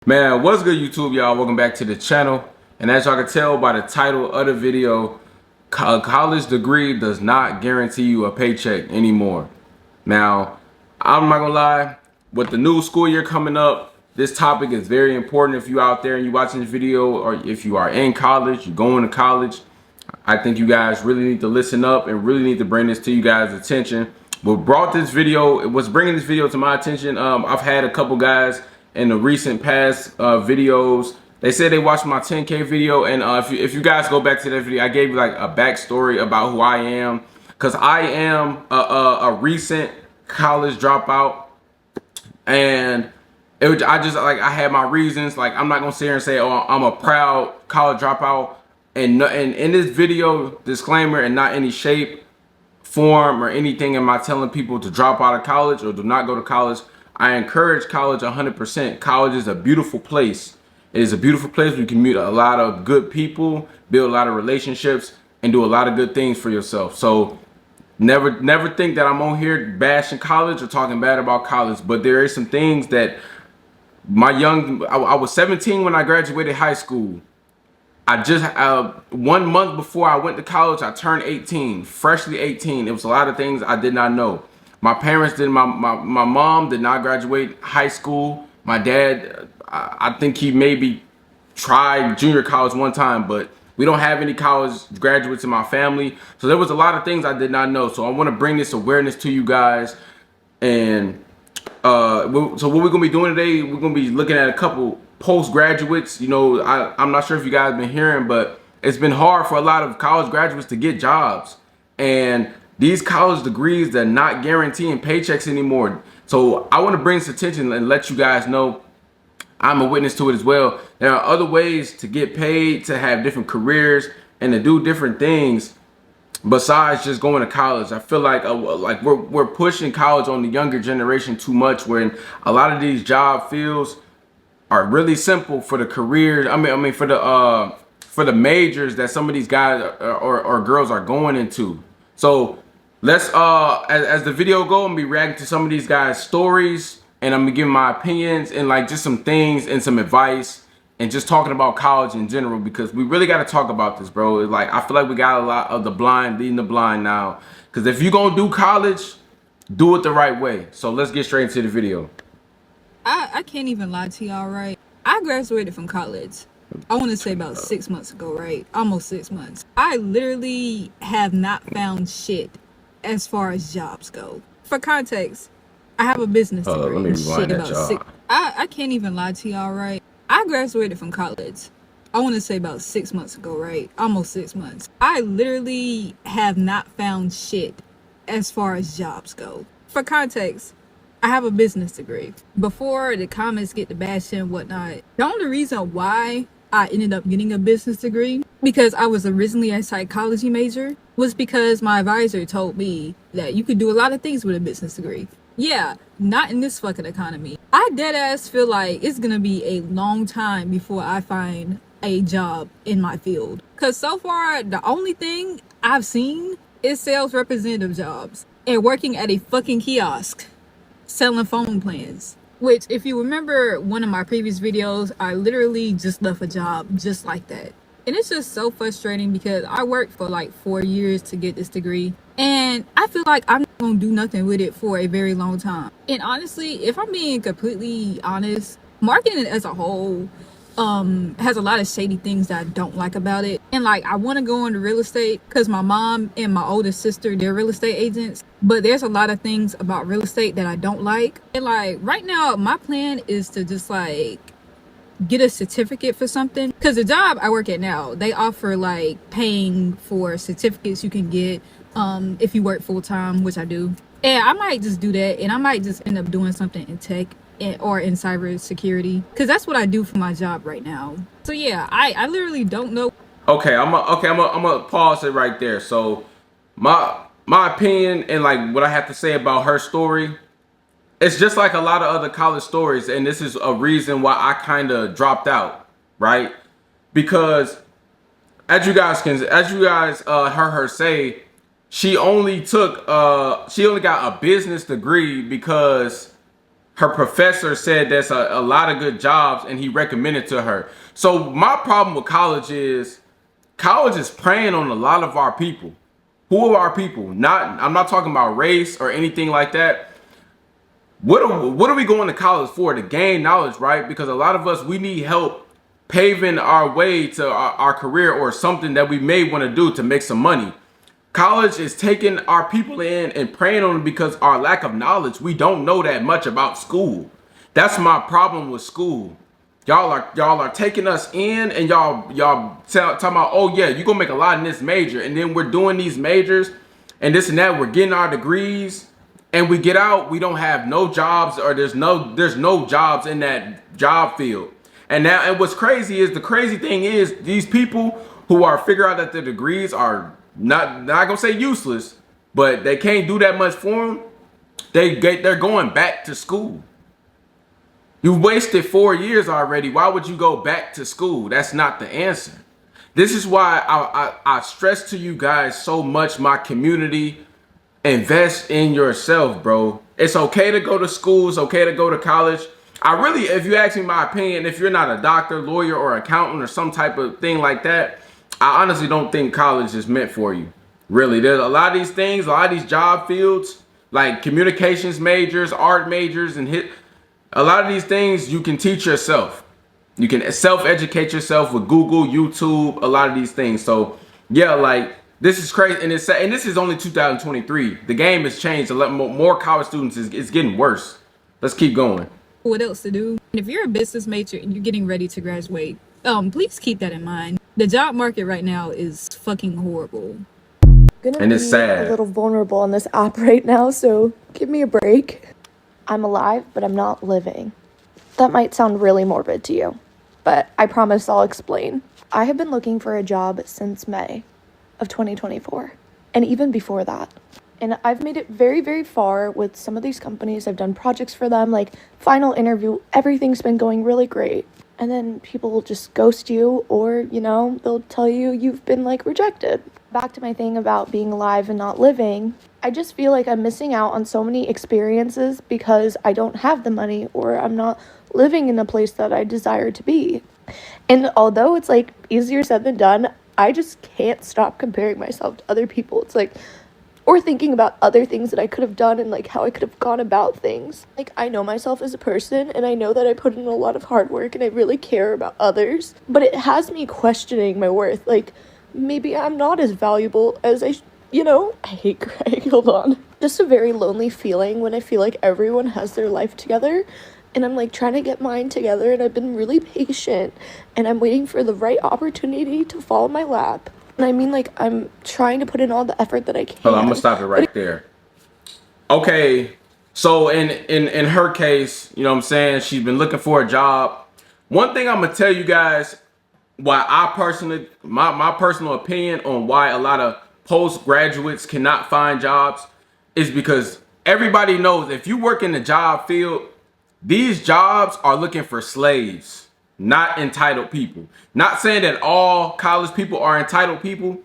Man, what's good YouTube, y'all? Welcome back to the channel. And as y'all can tell by the title of the video, a college degree does not guarantee you a paycheck anymore. Now, I'm not gonna lie, with the new school year coming up, this topic is very important. If you out there and you watching this video, or if you are in college, you're going to college, I think you guys really need to listen up and really need to bring this to you guys' attention. What's bringing this video to my attention, I've had a couple guys in the recent past videos. They said they watched my 10K video, and if you guys go back to that video, I gave you like a backstory about who I am, because I am a recent college dropout, and I had my reasons. Like, I'm not gonna sit here and say, oh, I'm a proud college dropout. And in this video, disclaimer, in not any shape, form, or anything am I telling people to drop out of college or do not go to college. I encourage college 100%. College is a beautiful place. It is a beautiful place where you can meet a lot of good people, build a lot of relationships, and do a lot of good things for yourself. So never think that I'm on here bashing college or talking bad about college, but there is some things that I was 17 when I graduated high school. I just 1 month before I went to college, I turned 18, freshly 18. It was a lot of things I did not know. My parents did. My mom did not graduate high school. My dad, I think he maybe tried junior college one time, but we don't have any college graduates in my family. So there was a lot of things I did not know. So I want to bring this awareness to you guys. And so what we're gonna be doing today, we're gonna be looking at a couple postgraduates. You know, I'm not sure if you guys been hearing, but it's been hard for a lot of college graduates to get jobs, and these college degrees, they're not guaranteeing paychecks anymore. So I want to bring this attention and let you guys know I'm a witness to it as well. There are other ways to get paid, to have different careers, and to do different things besides just going to college. I feel like we're pushing college on the younger generation too much, when a lot of these job fields are really simple for the careers. I mean for the majors that some of these guys or girls are going into. So let's as the video go, I'm gonna be reacting to some of these guys' stories, and I'm gonna give my opinions and like just some things and some advice, and just talking about college in general, because we really got to talk about this, bro. Like, I feel like we got a lot of the blind leading the blind now, because if you're gonna do college, do it the right way. So let's get straight into the video. I can't even lie to y'all, right? I graduated from college, I want to say about 6 months ago, right? Almost 6 months. I literally have not found shit as far as jobs go. For context, I have a business degree. Let me rewind that, y'all. I can't even lie to y'all, right? I graduated from college, I want to say about 6 months ago, right? Almost 6 months. I literally have not found shit as far as jobs go. For context, I have a business degree. Before the comments get to bashing and whatnot, the only reason why I ended up getting a business degree, because I was originally a psychology major, was because my advisor told me that you could do a lot of things with a business degree. Yeah, not in this fucking economy. I deadass feel like it's gonna be a long time before I find a job in my field. Cause so far, the only thing I've seen is sales representative jobs and working at a fucking kiosk selling phone plans. Which, if you remember one of my previous videos, I literally just left a job just like that. And it's just so frustrating, because I worked for like 4 years to get this degree, and I feel like I'm not gonna do nothing with it for a very long time. And honestly, if I'm being completely honest, marketing as a whole has a lot of shady things that I don't like about it. And like, I want to go into real estate because my mom and my oldest sister, they're real estate agents, but there's a lot of things about real estate that I don't like. And like, right now my plan is to just like get a certificate for something, because the job I work at now, they offer like paying for certificates you can get if you work full-time, which I do. And I might just do that, and I might just end up doing something in tech or in cyber security, because that's what I do for my job right now. So yeah, I literally don't know. Okay, I'm gonna pause it right there. So my opinion and like what I have to say about her story, it's just like a lot of other college stories, and this is a reason why I kind of dropped out, right? Because as you guys heard her say, she only got a business degree because her professor said there's a lot of good jobs and he recommended to her. So my problem with college is preying on a lot of our people. Who are our people? I'm not talking about race or anything like that. What are we going to college for? To gain knowledge, right? Because a lot of us, we need help paving our way to our career or something that we may want to do to make some money. College is taking our people in and preying on them because our lack of knowledge. We don't know that much about school. That's my problem with school. Y'all are taking us in and y'all talking about, oh yeah, you're gonna make a lot in this major, and then we're doing these majors and this and that, we're getting our degrees, and we get out, we don't have no jobs, or there's no jobs in that job field. And what's crazy is, the crazy thing is, these people who are figure out that their degrees are not gonna say useless, but they can't do that much for them. They're going back to school. You wasted 4 years already. Why would you go back to school? That's not the answer. This is why I stress to you guys so much, my community, invest in yourself, bro. It's okay to go to school. It's okay to go to college. If you ask me my opinion, if you're not a doctor, lawyer, or accountant or some type of thing like that, I honestly don't think college is meant for you. Really, there's a lot of these things, a lot of these job fields, like communications majors, art majors, and a lot of these things you can teach yourself. You can self-educate yourself with Google, YouTube, a lot of these things. So yeah, like, this is crazy, and this is only 2023. The game has changed. A lot more college students it's getting worse. Let's keep going. What else to do? If you're a business major and you're getting ready to graduate, please keep that in mind. The job market right now is fucking horrible. And it's sad. A little vulnerable on this app right now, so give me a break. I'm alive, but I'm not living. That might sound really morbid to you, but I promise I'll explain. I have been looking for a job since May of 2024, and even before that. And I've made it very, very far with some of these companies. I've done projects for them, like final interview, everything's been going really great. And then people will just ghost you, or, they'll tell you you've been like rejected. Back to my thing about being alive and not living, I just feel like I'm missing out on so many experiences because I don't have the money, or I'm not living in a place that I desire to be. And although it's like easier said than done, I just can't stop comparing myself to other people. It's like, or thinking about other things that I could have done and like how I could have gone about things. Like, I know myself as a person, and I know that I put in a lot of hard work and I really care about others, but it has me questioning my worth. Like, maybe I'm not as valuable as I hate Greg, hold on. Just a very lonely feeling when I feel like everyone has their life together and I'm like trying to get mine together, and I've been really patient and I'm waiting for the right opportunity to fall in my lap. And I mean, like, I'm trying to put in all the effort that I can. Hold on, I'm gonna stop it right there. Okay, so in her case, you know what I'm saying, she's been looking for a job. One thing I'm gonna tell you guys, why I personally, my personal opinion on why a lot of postgraduates cannot find jobs is because everybody knows if you work in the job field, these jobs are looking for slaves, not entitled people. Not saying that all college people are entitled people,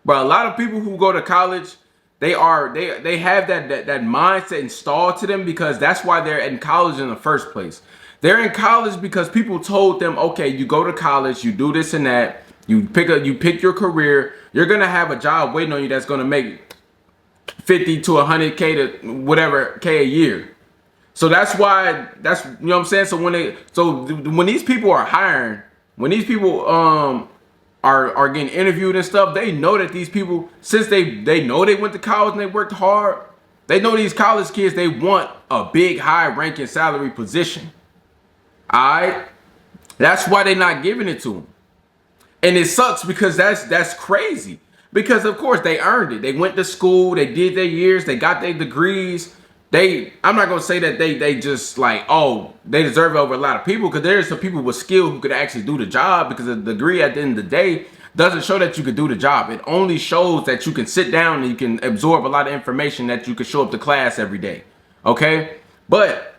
but a lot of people who go to college, they have that mindset installed to them because that's why they're in college in the first place. They're in college because people told them, okay, you go to college, you do this and that, you pick your career, you're gonna have a job waiting on you that's gonna make 50 to 100K to whatever K a year. So that's why, you know what I'm saying? So when these people are hiring, when these people are getting interviewed and stuff, they know that these people, since they know they went to college and they worked hard, they know these college kids, they want a big high ranking salary position. Alright? That's why they're not giving it to them. And it sucks because that's crazy. Because of course they earned it. They went to school, they did their years, they got their degrees. I'm not gonna say that they just like, oh, they deserve it over a lot of people, because there's some people with skill who could actually do the job, because a degree at the end of the day doesn't show that you could do the job. It only shows that you can sit down and you can absorb a lot of information that you can show up to class every day. Okay? But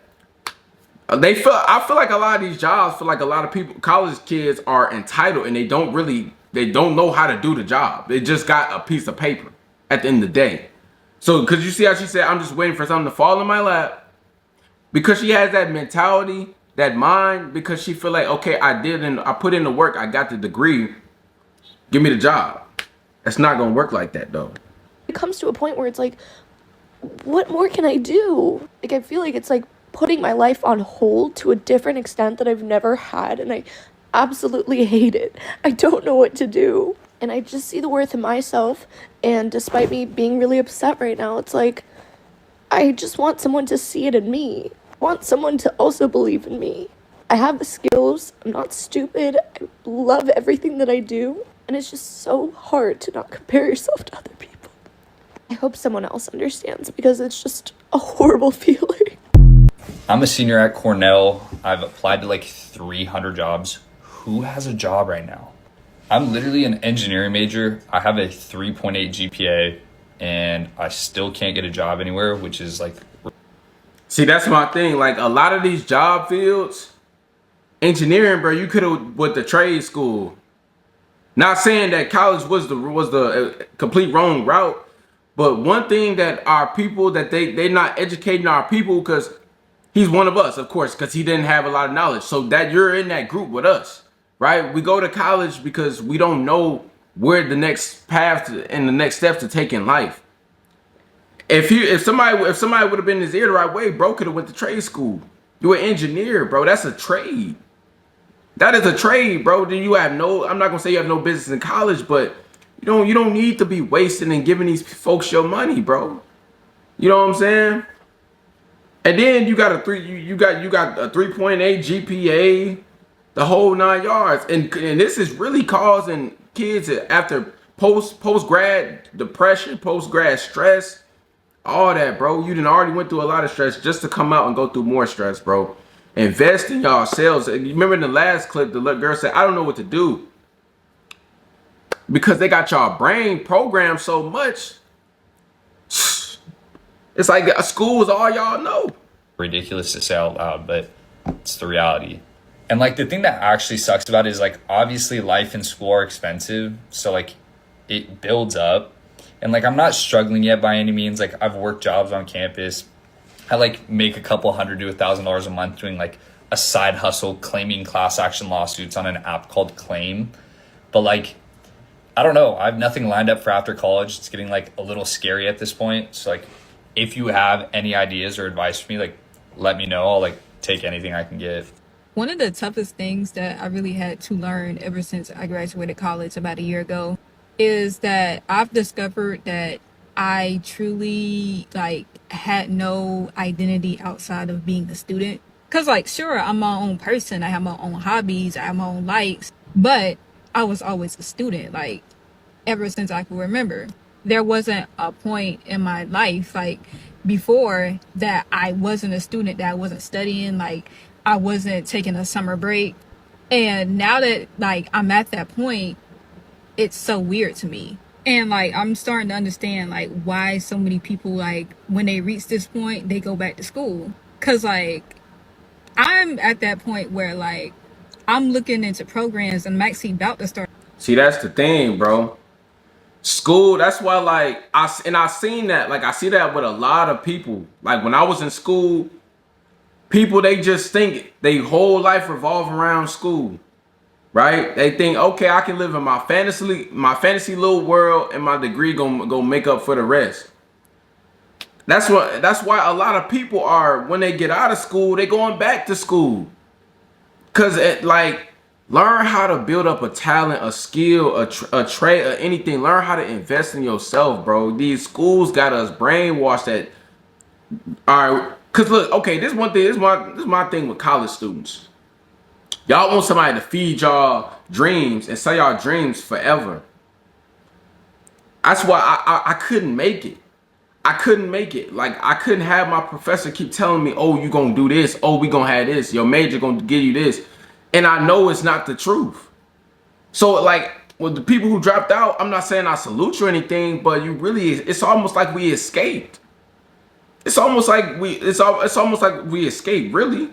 I feel like a lot of these jobs, feel like a lot of people, college kids, are entitled and they don't know how to do the job. They just got a piece of paper at the end of the day. So, because you see how she said, I'm just waiting for something to fall in my lap. because she has that mentality, that mind, because she feel like, okay, I put in the work, I got the degree, give me the job. That's not gonna work like that though. It comes to a point where it's like, what more can I do? Like, I feel like it's like putting my life on hold to a different extent that I've never had, and I absolutely hate it. I don't know what to do. And I just see the worth in myself, and despite me being really upset right now, it's like, I just want someone to see it in me. I want someone to also believe in me. I have the skills, I'm not stupid, I love everything that I do, and it's just so hard to not compare yourself to other people. I hope someone else understands, because it's just a horrible feeling. I'm a senior at Cornell. I've applied to like 300 jobs. Who has a job right now? I'm literally an engineering major. I have a 3.8 GPA and I still can't get a job anywhere, which is like... See, that's my thing. Like, a lot of these job fields, engineering, bro, you could have went to trade school. Not saying that college was the complete wrong route, but one thing that our people, that they're not educating our people, because he's one of us, of course, because he didn't have a lot of knowledge. So that you're in that group with us, right? We go to college because we don't know where the next path and the next steps to take in life. If somebody would have been in his ear the right way, bro could have went to trade school. You're an engineer, bro. That's a trade. That is a trade, bro. Then you have no, I'm not gonna say you have no business in college, but you don't need to be wasting and giving these folks your money, bro. You know what I'm saying? And then you got a 3.8 GPA, the whole 9 yards, and this is really causing kids after post grad depression, post grad stress, all that, bro. You done already went through a lot of stress just to come out and go through more stress, bro. Invest in yourselves. And you remember in the last clip, the little girl said, "I don't know what to do," because they got y'all brain programmed so much. It's like a school is all y'all know. Ridiculous to say out loud, but it's the reality. And like the thing that actually sucks about it is like obviously life and school are expensive, so like it builds up. And like I'm not struggling yet by any means. Like I've worked jobs on campus. I like make a couple $100 to $1,000 a month doing like a side hustle claiming class action lawsuits on an app called Claim. But like I don't know, I have nothing lined up for after college. It's getting like a little scary at this point. So like if you have any ideas or advice for me, like let me know. I'll like take anything I can get. One of the toughest things that I really had to learn ever since I graduated college about a year ago is that I've discovered that I truly like had no identity outside of being a student. Cause like, sure, I'm my own person. I have my own hobbies. I have my own likes, but I was always a student. Like ever since I can remember, there wasn't a point in my life like before that I wasn't a student, that I wasn't studying, like I wasn't taking a summer break. And now that like I'm at that point, it's so weird to me. And like I'm starting to understand like why so many people, like when they reach this point, they go back to school. Cause like I'm at that point where like I'm looking into programs and I'm actually about to start. See, that's the thing, bro. School, that's why like I seen that, like I see that with a lot of people. Like when I was in school, people, they just think their whole life revolve around school. Right? They think, okay, I can live in my fantasy little world, and my degree gonna make up for the rest. That's why a lot of people are, when they get out of school, they going back to school. Cause like learn how to build up a talent, a skill, a trade, or anything. Learn how to invest in yourself, bro. These schools got us brainwashed that. All right, cause look, okay, this one thing, this is my thing with college students. Y'all want somebody to feed y'all dreams and sell y'all dreams forever. That's why I couldn't make it. I couldn't make it. Like I couldn't have my professor keep telling me, "Oh, you gonna do this. Oh, we gonna have this. Your major gonna give you this," and I know it's not the truth. So like with the people who dropped out, I'm not saying I salute you or anything, but it's almost like we escaped. It's almost like we escaped, really.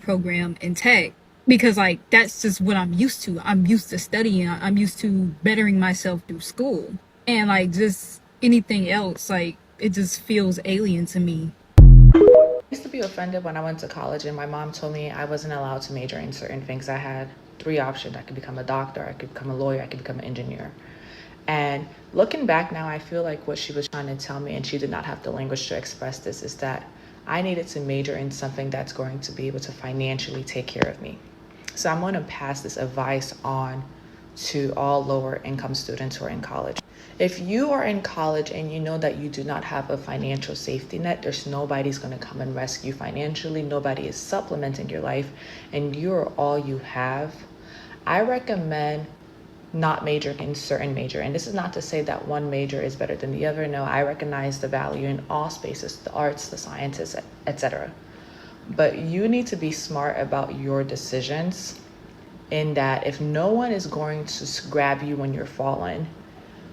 Program in tech, because like that's just what I'm used to. I'm used to studying. I'm used to bettering myself through school, and like just anything else, like it just feels alien to me. Used to be offended when I went to college and my mom told me I wasn't allowed to major in certain things. I had three options. I could become a doctor, I could become a lawyer, I could become an engineer. And looking back now, I feel like what she was trying to tell me, and she did not have the language to express this, is that I needed to major in something that's going to be able to financially take care of me. So I'm going to pass this advice on to all lower income students who are in college. If you are in college and you know that you do not have a financial safety net, there's nobody's going to come and rescue financially. Nobody is supplementing your life, and you're all you have. I recommend not majoring in certain major. And this is not to say that one major is better than the other. No, I recognize the value in all spaces, the arts, the sciences, etc. But you need to be smart about your decisions, in that if no one is going to grab you when you're falling,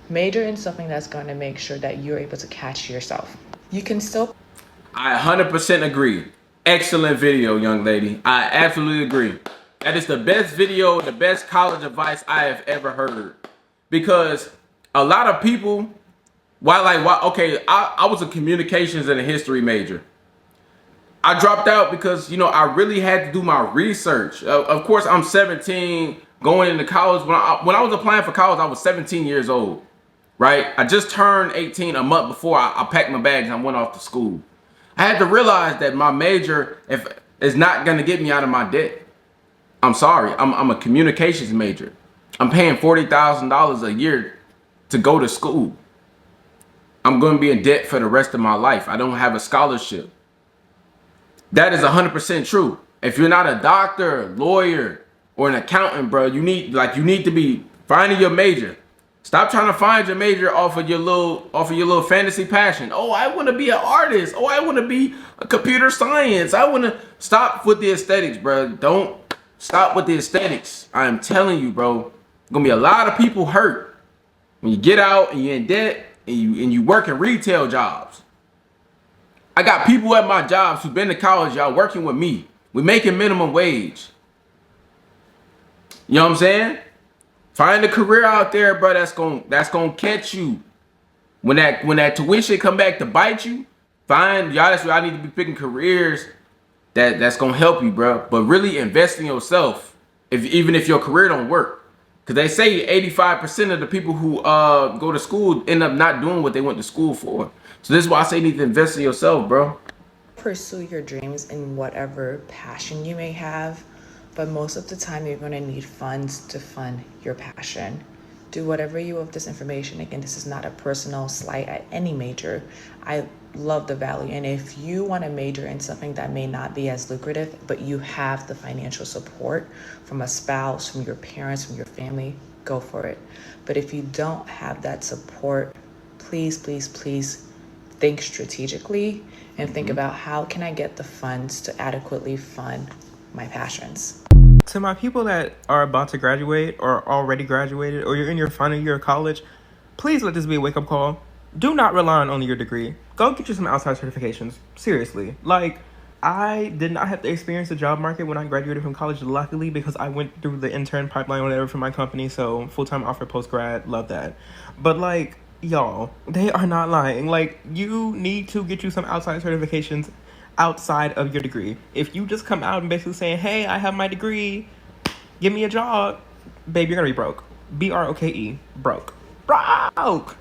major in something that's going to make sure that you're able to catch yourself. You can still... I 100% agree. Excellent video, young lady. I absolutely agree. That is the best video, the best college advice I have ever heard. Because a lot of people, I was a communications and a history major. I dropped out because, I really had to do my research. Of course, I'm 17 going into college. When I was applying for college, I was 17 years old, right? I just turned 18 a month before I packed my bags and I went off to school. I had to realize that my major is not going to get me out of my debt. I'm sorry. I'm a communications major. I'm paying $40,000 a year to go to school. I'm going to be in debt for the rest of my life. I don't have a scholarship. That is 100% true. If you're not a doctor, lawyer, or an accountant, bro, you need to be finding your major. Stop trying to find your major off of your little fantasy passion. Oh, I want to be an artist. Oh, I want to be a computer science. I want to stop with the aesthetics, bro. Don't stop with the aesthetics. I am telling you, bro. Gonna be a lot of people hurt when you get out and you're in debt and you work in retail jobs. I got people at my jobs who've been to college, y'all, working with me. We're making minimum wage. You know what I'm saying? Find a career out there, bro, that's gonna catch you. When that tuition come back to bite you, y'all, that's why I need to be picking careers that's gonna help you, bro. But really invest in yourself, even if your career don't work. Because they say 85% of the people who go to school end up not doing what they went to school for. So this is why I say you need to invest in yourself, bro. Pursue your dreams in whatever passion you may have, but most of the time you're going to need funds to fund your passion. Do whatever you will with this information. Again, this is not a personal slight at any major. I love the value, and if you want to major in something that may not be as lucrative, but you have the financial support from a spouse, from your parents, from your family, go for it. But if you don't have that support, please, please, please think strategically and think about how can I get the funds to adequately fund my passions. To my people that are about to graduate or already graduated, or you're in your final year of college, please let this be a wake-up call. Do not rely on only your degree. Go get you some outside certifications. Seriously. Like, I did not have to experience the job market when I graduated from college, luckily, because I went through the intern pipeline or whatever for my company, so full-time offer post-grad, love that. But, like, y'all, they are not lying. Like, you need to get you some outside certifications outside of your degree. If you just come out and basically saying, hey, I have my degree, give me a job, babe, you're gonna be broke. BROKE, broke. Broke!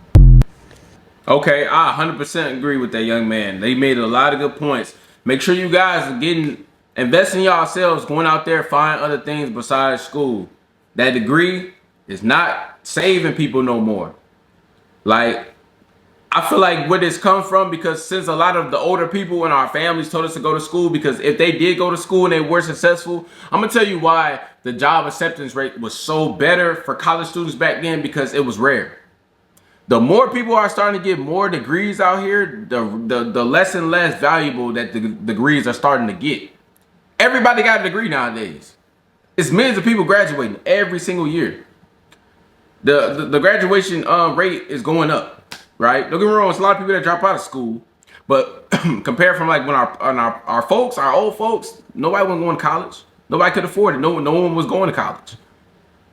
Okay, I 100% agree with that young man. They made a lot of good points. Make sure you guys are investing in yourselves, going out there, find other things besides school. That degree is not saving people no more. Like, I feel like where this come from, because since a lot of the older people in our families told us to go to school, because if they did go to school and they were successful, I'm gonna tell you why the job acceptance rate was so better for college students back then, because it was rare. The more people are starting to get more degrees out here, the less and less valuable that the degrees are starting to get. Everybody got a degree nowadays. It's millions of people graduating every single year. The graduation rate is going up, right? Don't get me wrong, it's a lot of people that drop out of school, but compared from like when our old folks, nobody was going to college. Nobody could afford it. No one was going to college.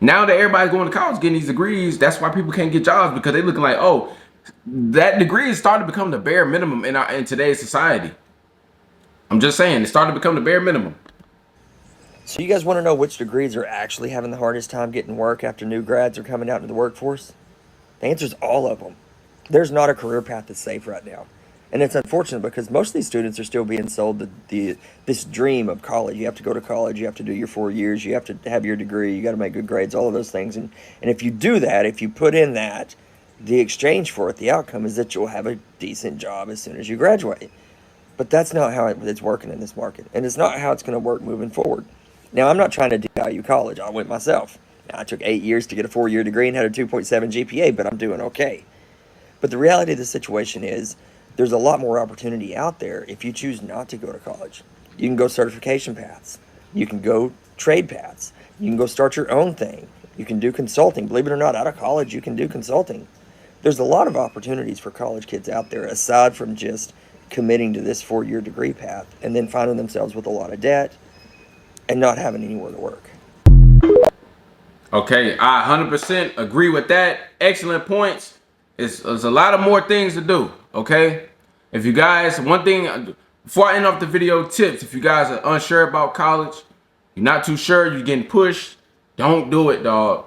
Now that everybody's going to college getting these degrees, that's why people can't get jobs, because they're looking like, oh, that degree is starting to become the bare minimum in today's society. I'm just saying, it started to become the bare minimum. So you guys want to know which degrees are actually having the hardest time getting work after new grads are coming out into the workforce? The answer is all of them. There's not a career path that's safe right now. And it's unfortunate because most of these students are still being sold this dream of college. You have to go to college, you have to do your 4 years, you have to have your degree, you got to make good grades, all of those things. And if you do that, if you put in that, the exchange for it, the outcome is that you'll have a decent job as soon as you graduate. But that's not how it's working in this market. And it's not how it's going to work moving forward. Now, I'm not trying to devalue college. I went myself. Now, I took 8 years to get a 4-year degree and had a 2.7 GPA, but I'm doing okay. But the reality of the situation is there's a lot more opportunity out there if you choose not to go to college. You can go certification paths. You can go trade paths. You can go start your own thing. You can do consulting. Believe it or not, out of college, you can do consulting. There's a lot of opportunities for college kids out there aside from just committing to this 4-year degree path and then finding themselves with a lot of debt and not having anywhere to work. Okay, I 100% agree with that. Excellent points. There's a lot of more things to do, okay? If you guys, one thing, before I end off the video, tips. If you guys are unsure about college, you're not too sure, you're getting pushed, don't do it, dog.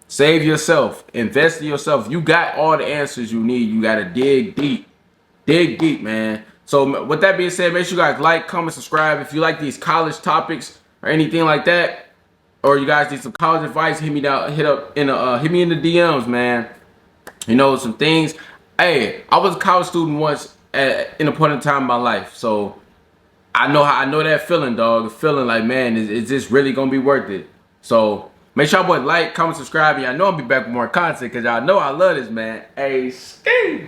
Save yourself. Invest in yourself. You got all the answers you need. You got to dig deep. Dig deep, man. So with that being said, make sure you guys like, comment, subscribe. If you like these college topics or anything like that, or you guys need some college advice, hit me down, hit me in the DMs, man. You know, some things. Hey, I was a college student once in a point in time in my life, so I know that feeling, dog. Feeling like, man, is this really gonna be worth it? So make sure y'all boys like, comment, subscribe, and I know I'll be back with more content because y'all know I love this, man. Hey, ski.